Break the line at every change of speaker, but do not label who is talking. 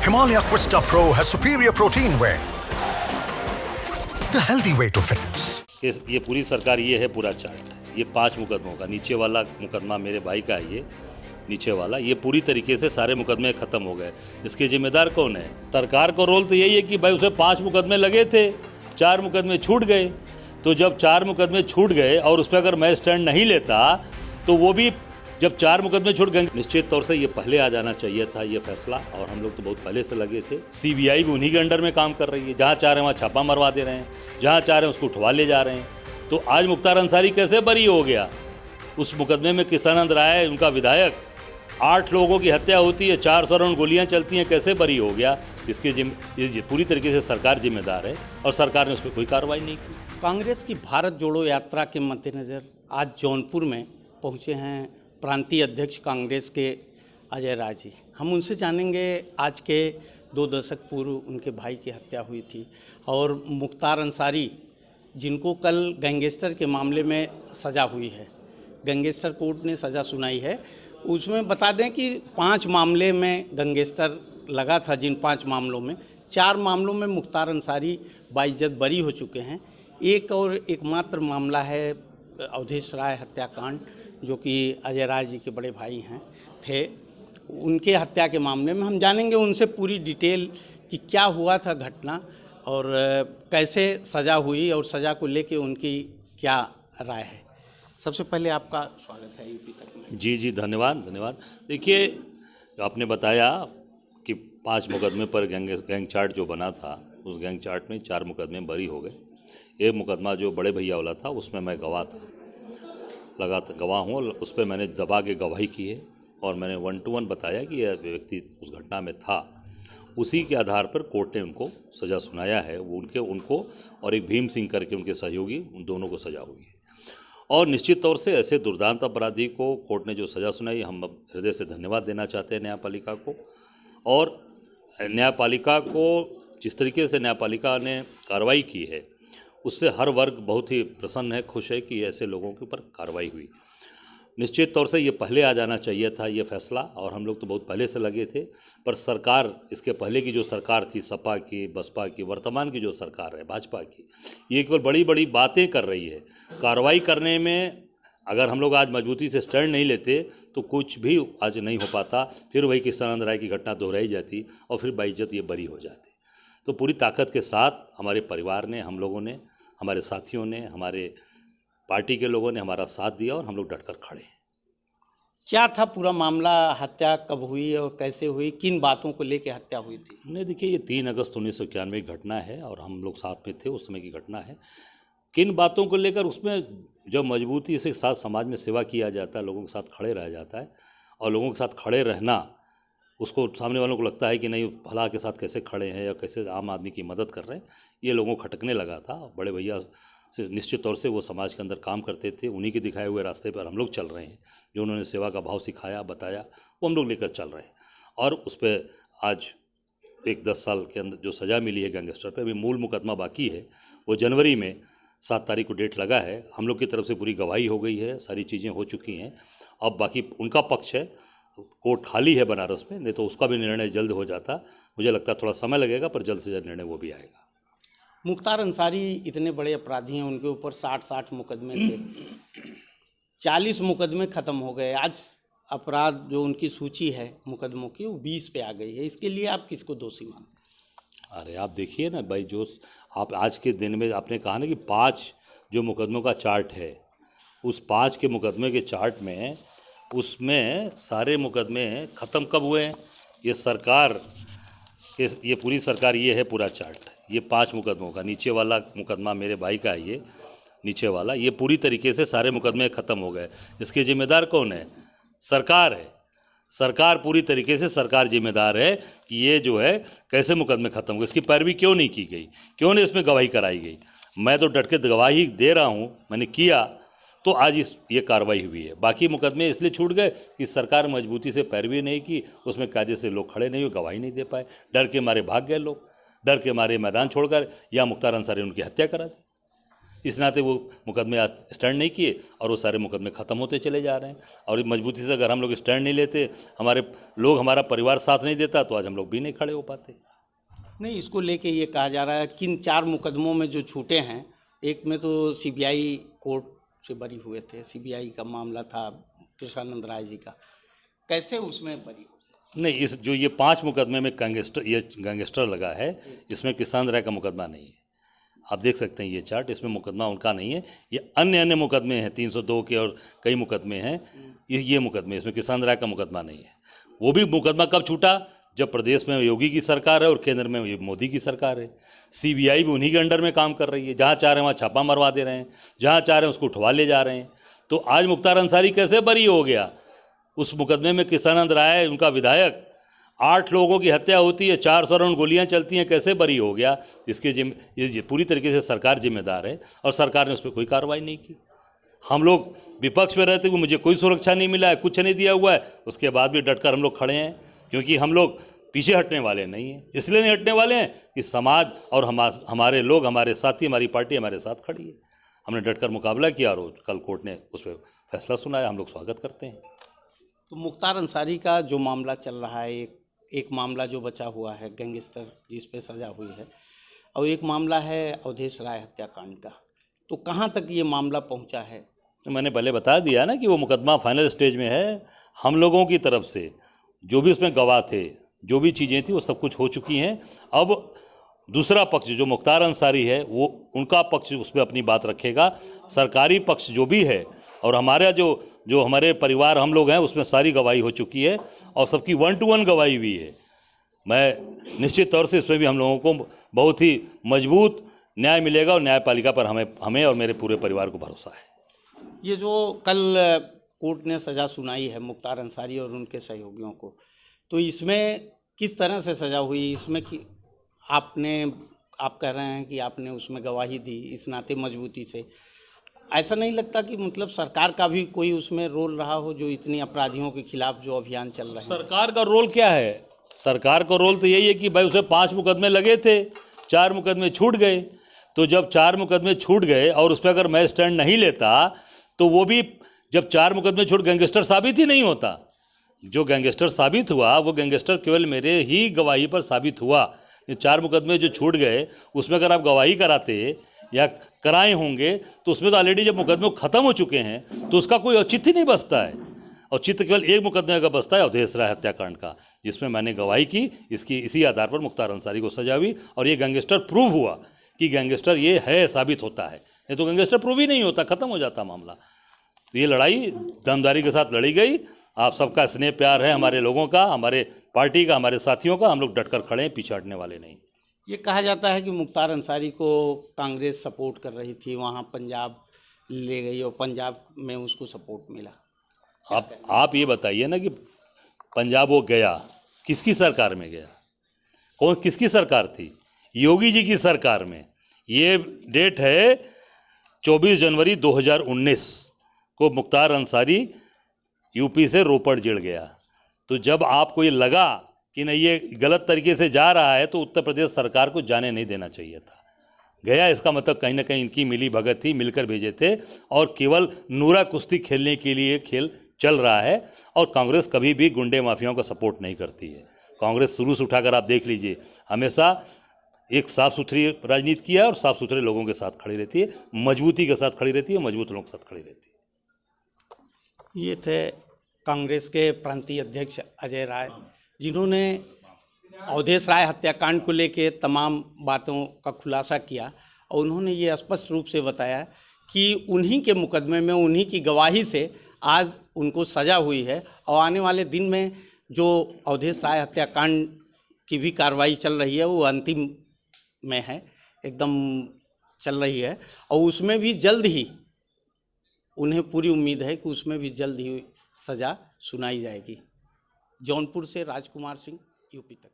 Himalaya Quista Pro has superior protein whey. The healthy way to fitness.
ये पूरी सरकार ये है पूरा चार्ट। ये 5 मुकदमों का, नीचे वाला मुकदमा मेरे भाई का है, ये नीचे वाला, ये पूरी तरीके से सारे मुकदमे खत्म हो गए। इसके जिम्मेदार कौन है? सरकार का रोल तो यही है कि भाई उसे 5 मुकदमे लगे थे, 4 मुकदमे छूट गए। तो जब 4 मुकदमे छूट गए और उस पर अगर मैं स्टैंड नहीं लेता तो वो भी जब 4 मुकदमे छूट गए, निश्चित तौर से ये पहले आ जाना चाहिए था ये फैसला, और हम लोग तो बहुत पहले से लगे थे। सीबीआई भी उन्हीं के अंडर में काम कर रही है, जहाँ चाह रहे हैं वहाँ छापा मरवा दे रहे हैं, जहाँ चाह रहे हैं उसको उठवा ले जा रहे हैं। तो आज मुख्तार अंसारी कैसे बरी हो गया? उस मुकदमे में किसानंद राय, उनका विधायक, 8 लोगों की हत्या होती है, 400 राउंड गोलियां चलती हैं, कैसे बरी हो गया? इसकी पूरी तरीके से सरकार जिम्मेदार है और सरकार ने उस पर कोई कार्रवाई नहीं की।
कांग्रेस की भारत जोड़ो यात्रा के मद्देनज़र आज जौनपुर में पहुंचे हैं प्रांतीय अध्यक्ष कांग्रेस के अजय राय जी। हम उनसे जानेंगे, आज के 2 दशक पूर्व उनके भाई की हत्या हुई थी और मुख्तार अंसारी, जिनको कल गैंगस्टर के मामले में सज़ा हुई है, गैंगस्टर कोर्ट ने सज़ा सुनाई है, उसमें बता दें कि 5 मामले में गैंगस्टर लगा था। जिन 5 मामलों में 4 मामलों में मुख्तार अंसारी बाइज्जत बरी हो चुके हैं। एक और एकमात्र मामला है अवधेश राय हत्याकांड, जो कि अजय राय जी के बड़े भाई थे, उनके हत्या के मामले में हम जानेंगे उनसे पूरी डिटेल कि क्या हुआ था घटना और कैसे सज़ा हुई और सज़ा को लेके उनकी क्या राय है। सबसे पहले आपका स्वागत है यूपी तक में।
जी धन्यवाद। देखिए, आपने बताया कि 5 मुकदमे पर गैंग चार्ट जो बना था, उस गैंग चार्ट में 4 मुकदमे बरी हो गए। एक मुकदमा जो बड़े भैया वाला था, उसमें मैं गवाह हूँ, उस पर मैंने दबा के गवाही की है और मैंने 1 to 1 बताया कि यह व्यक्ति उस घटना में था। उसी के आधार पर कोर्ट ने उनको सज़ा सुनाया है। उनको और एक भीम सिंह करके उनके सहयोगी, उन दोनों को सज़ा हुई है। और निश्चित तौर से ऐसे दुर्दांत अपराधी को कोर्ट ने जो सज़ा सुनाई, हम हृदय से धन्यवाद देना चाहते हैं न्यायपालिका को। और न्यायपालिका को जिस तरीके से न्यायपालिका ने कार्रवाई की है, उससे हर वर्ग बहुत ही प्रसन्न है, खुश है कि ऐसे लोगों के ऊपर कार्रवाई हुई। निश्चित तौर से ये पहले आ जाना चाहिए था ये फैसला, और हम लोग तो बहुत पहले से लगे थे। पर सरकार, इसके पहले की जो सरकार थी, सपा की, बसपा की, वर्तमान की जो सरकार है भाजपा की, ये केवल बड़ी बड़ी बातें कर रही है। कार्रवाई करने में अगर हम लोग आज मजबूती से स्टैंड नहीं लेते तो कुछ भी आज नहीं हो पाता। फिर वही किसानंद राय की घटना दोहराई जाती और फिर बाइज्जत ये बरी हो जाती। तो पूरी ताकत के साथ हमारे परिवार ने, हम लोगों ने, हमारे साथियों ने, हमारे पार्टी के लोगों ने हमारा साथ दिया और हम लोग डटकर खड़े हैं।
क्या था पूरा मामला? हत्या कब हुई और कैसे हुई? किन बातों को लेकर हत्या हुई थी?
नहीं, देखिए, ये 3 अगस्त 1991 की घटना है और हम लोग साथ में थे, उस समय की घटना है। किन बातों को लेकर, उसमें जब मजबूती से साथ समाज में सेवा किया जाता है, लोगों के साथ खड़े रहा जाता है, और लोगों के साथ खड़े रहना, उसको सामने वालों को लगता है कि नहीं, भला के साथ कैसे खड़े हैं या कैसे आम आदमी की मदद कर रहे हैं, ये लोगों को खटकने लगा था। बड़े भैया से निश्चित तौर से वो समाज के अंदर काम करते थे, उन्हीं के दिखाए हुए रास्ते पर हम लोग चल रहे हैं। जो उन्होंने सेवा का भाव सिखाया, बताया, वो हम लोग लेकर चल रहे हैं। और उस पर आज 10 साल के अंदर जो सज़ा मिली है गैंगस्टर पे, अभी मूल मुकदमा बाकी है, वो जनवरी में 7 तारीख को डेट लगा है। हम लोग की तरफ से पूरी गवाही हो गई है, सारी चीज़ें हो चुकी हैं। अब बाकी उनका पक्ष है, कोर्ट खाली है बनारस में, नहीं तो उसका भी निर्णय जल्द हो जाता। मुझे लगता है थोड़ा समय लगेगा, पर जल्द से जल्द निर्णय वो भी आएगा।
मुख्तार अंसारी इतने बड़े अपराधी हैं, उनके ऊपर 60 मुकदमे थे, 40 मुकदमे ख़त्म हो गए। आज अपराध जो उनकी सूची है मुकदमों की, वो 20 पे आ गई है। इसके लिए आप किसको दोषी मानते हैं?
अरे आप देखिए ना भाई, जो आप आज के दिन में आपने कहा ना कि 5 जो मुकदमों का चार्ट है, उस 5 के मुकदमे के चार्ट में, उसमें सारे मुकदमे ख़त्म कब हुए हैं? ये सरकार के, ये पूरी सरकार ये है पूरा चार्ट। ये 5 मुकदमों का, नीचे वाला मुकदमा मेरे भाई का है, ये नीचे वाला, ये पूरी तरीके से सारे मुकदमे ख़त्म हो गए। इसके जिम्मेदार कौन है? सरकार है। सरकार पूरी तरीके से सरकार जिम्मेदार है कि ये जो है कैसे मुकदमे ख़त्म हो गए, इसकी पैरवी क्यों नहीं की गई, क्यों नहीं इसमें गवाही कराई गई। मैं तो डट के गवाही दे रहा हूँ, मैंने किया, तो आज ये कार्रवाई हुई है। बाकी मुकदमे इसलिए छूट गए कि सरकार मजबूती से पैरवी नहीं की, उसमें कायदे से लोग खड़े नहीं हुए, गवाही नहीं दे पाए, डर के मारे भाग गए लोग, डर के मारे मैदान छोड़कर, या मुख्तार अंसारी उनकी हत्या करा दी। इस नाते वो मुकदमे आज स्टैंड नहीं किए और वो सारे मुकदमे ख़त्म होते चले जा रहे हैं। और मजबूती से अगर हम लोग स्टैंड नहीं लेते, हमारे लोग, हमारा परिवार साथ नहीं देता, तो आज हम लोग भी नहीं खड़े हो पाते।
नहीं, इसको लेके ये कहा जा रहा है कि इन 4 मुकदमों में जो छूटे हैं, एक में तो सीबीआई कोर्ट से बरी हुए थे, सीबीआई का मामला था कृष्णानंद राय जी का, कैसे उसमें बरी?
नहीं, इस जो ये 5 मुकदमे में गैंगस्टर लगा है, इसमें किसान राय का मुकदमा नहीं है। आप देख सकते हैं ये चार्ट, इसमें मुकदमा उनका नहीं है। ये अन्य मुकदमे हैं, 302 के और कई मुकदमे हैं, ये मुकदमे, इसमें किसान राय का मुकदमा नहीं है। वो भी मुकदमा कब छूटा? जब प्रदेश में योगी की सरकार है और केंद्र में मोदी की सरकार है। सीबीआई भी उन्हीं के अंडर में काम कर रही है, जहाँ चाह रहे हैं वहाँ छापा मरवा दे रहे हैं, जहाँ चाह रहे हैं उसको उठवा ले जा रहे हैं। तो आज मुख्तार अंसारी कैसे बरी हो गया? उस मुकदमे में कृष्णानंद राय, उनका विधायक, 8 लोगों की हत्या होती है, 400 राउंड गोलियां चलती हैं, कैसे बरी हो गया? इसके ये पूरी तरीके से सरकार जिम्मेदार है और सरकार ने उस पर कोई कार्रवाई नहीं की। हम लोग विपक्ष में रहते हुए मुझे कोई सुरक्षा नहीं मिला है, कुछ नहीं दिया हुआ है, उसके बाद भी डटकर हम लोग खड़े हैं, क्योंकि हम लोग पीछे हटने वाले नहीं हैं। इसलिए नहीं हटने वाले हैं कि समाज और हमारे लोग, हमारे साथी, हमारी पार्टी हमारे साथ खड़ी है। हमने डटकर मुकाबला किया और कल कोर्ट ने उस पर फैसला सुनाया, हम लोग स्वागत करते हैं।
तो मुख्तार अंसारी का जो मामला चल रहा है, एक मामला जो बचा हुआ है गैंगस्टर जिस पे सज़ा हुई है, और एक मामला है अवधेश राय हत्याकांड का, तो कहाँ तक ये मामला पहुँचा है?
तो मैंने पहले बता दिया ना कि वो मुकदमा फाइनल स्टेज में है। हम लोगों की तरफ से जो भी उसमें गवाह थे, जो भी चीज़ें थी, वो सब कुछ हो चुकी हैं। अब दूसरा पक्ष जो मुख्तार अंसारी है, वो उनका पक्ष उस पर अपनी बात रखेगा। सरकारी पक्ष जो भी है और हमारा जो हमारे परिवार, हम लोग हैं, उसमें सारी गवाही हो चुकी है और सबकी 1 to 1 गवाही भी है। मैं निश्चित तौर से इसमें भी हम लोगों को बहुत ही मजबूत न्याय मिलेगा और न्यायपालिका पर हमें और मेरे पूरे परिवार को भरोसा है।
ये जो कल कोर्ट ने सज़ा सुनाई है मुख्तार अंसारी और उनके सहयोगियों को, तो इसमें किस तरह से सज़ा हुई? इसमें कि आप कह रहे हैं कि आपने उसमें गवाही दी, इस नाते मजबूती से, ऐसा नहीं लगता कि मतलब सरकार का भी कोई उसमें रोल रहा हो, जो इतनी अपराधियों के खिलाफ जो अभियान चल रहे हैं?
सरकार का रोल क्या है? सरकार का रोल तो यही है कि भाई उसे 5 मुकदमे लगे थे, 4 मुकदमे छूट गए। तो जब 4 मुकदमे छूट गए और उस पर अगर मैं स्टैंड नहीं लेता, तो वो भी जब 4 मुकदमे छूट, गैंगस्टर साबित ही नहीं होता। जो गैंगस्टर साबित हुआ, वो गैंगस्टर केवल मेरे ही गवाही पर साबित हुआ। ये 4 मुकदमे जो छूट गए, उसमें अगर आप गवाही कराते या कराए होंगे, तो उसमें तो ऑलरेडी जब मुकदमे ख़त्म हो चुके हैं, तो उसका कोई औचित्य नहीं बचता है। औचित्य केवल एक मुकदमे का बचता है, अवधेश राय हत्याकांड का, जिसमें मैंने गवाही की। इसी आधार पर मुख्तार अंसारी को सजा हुई और ये गैंगस्टर प्रूव हुआ कि गैंगस्टर ये है, साबित होता है। नहीं तो गैंगस्टर प्रूव ही नहीं होता, ख़त्म हो जाता मामला। तो ये लड़ाई दमदारी के साथ लड़ी गई। आप सबका स्नेह प्यार है, हमारे लोगों का, हमारे पार्टी का, हमारे साथियों का। हम लोग डटकर खड़े हैं, पीछे हटने वाले नहीं।
ये कहा जाता है कि मुख्तार अंसारी को कांग्रेस सपोर्ट कर रही थी, वहाँ पंजाब ले गई और पंजाब में उसको सपोर्ट मिला।
आप ये बताइए ना कि पंजाब वो गया, किसकी सरकार में गया? किसकी सरकार थी? योगी जी की सरकार में। ये डेट है 24 जनवरी 2019 को मुख्तार अंसारी यूपी से रोपड़ जेल गया। तो जब आपको ये लगा कि नहीं ये गलत तरीके से जा रहा है, तो उत्तर प्रदेश सरकार को जाने नहीं देना चाहिए था। गया, इसका मतलब कहीं ना कहीं इनकी मिली भगत थी, मिलकर भेजे थे, और केवल नूरा कुश्ती खेलने के लिए खेल चल रहा है। और कांग्रेस कभी भी गुंडे माफियाओं का सपोर्ट नहीं करती है। कांग्रेस शुरू से उठाकर आप देख लीजिए, हमेशा एक साफ़ सुथरी राजनीति किया और साफ़ सुथरे लोगों के साथ खड़ी रहती है, मजबूती के साथ खड़ी रहती है, मजबूत लोगों के साथ खड़ी रहती है।
ये थे कांग्रेस के प्रांतीय अध्यक्ष अजय राय, जिन्होंने अवधेश राय हत्याकांड को लेकर तमाम बातों का खुलासा किया और उन्होंने ये स्पष्ट रूप से बताया कि उन्हीं के मुकदमे में, उन्हीं की गवाही से आज उनको सज़ा हुई है और आने वाले दिन में जो अवधेश राय हत्याकांड की भी कार्रवाई चल रही है, वो अंतिम में है, एकदम चल रही है, और उसमें भी जल्द ही उन्हें पूरी उम्मीद है कि उसमें भी जल्द ही सज़ा सुनाई जाएगी। जौनपुर से राजकुमार सिंह, यूपी तक।